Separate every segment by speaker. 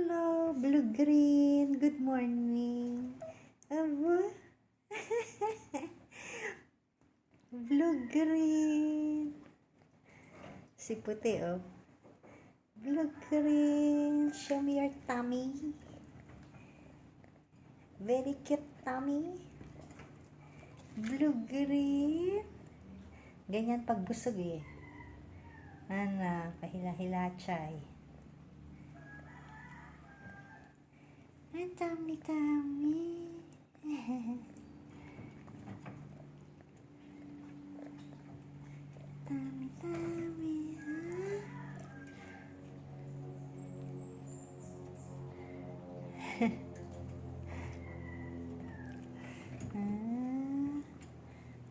Speaker 1: Hello, blue green. Good morning. Aba? Blue green. Si puti, oh. Blue green. Show me your tummy. Very cute tummy. Blue green. Ganyan pag busog eh. Ana, pahila-hila chay. Ang tummy. Tummy,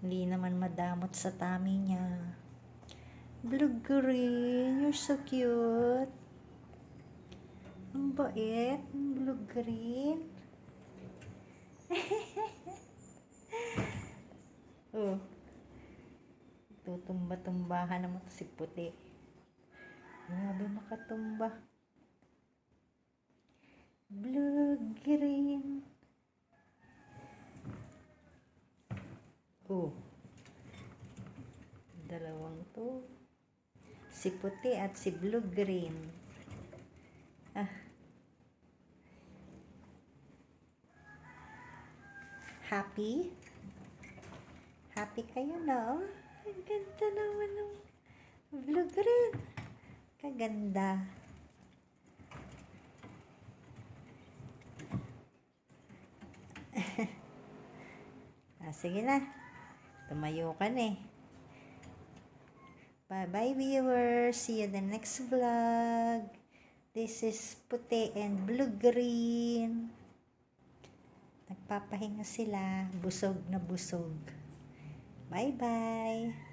Speaker 1: Hindi naman madamot sa tummy niya. Blue green, you're so cute. Ang bait, blue green. Oh. Tutumba-tumbahan naman si puti. Grabe makatumba. Blue green. Oh. Dalawang to. Si puti at si blue green. Happy? Happy kayo, no? Ang ganda naman ng blue green. Kaganda. Sige na. Tumayo ka na eh. Bye-bye viewers. See you the next vlog. This is puti and blue green. Nagpapahinga sila. Busog na busog. Bye-bye.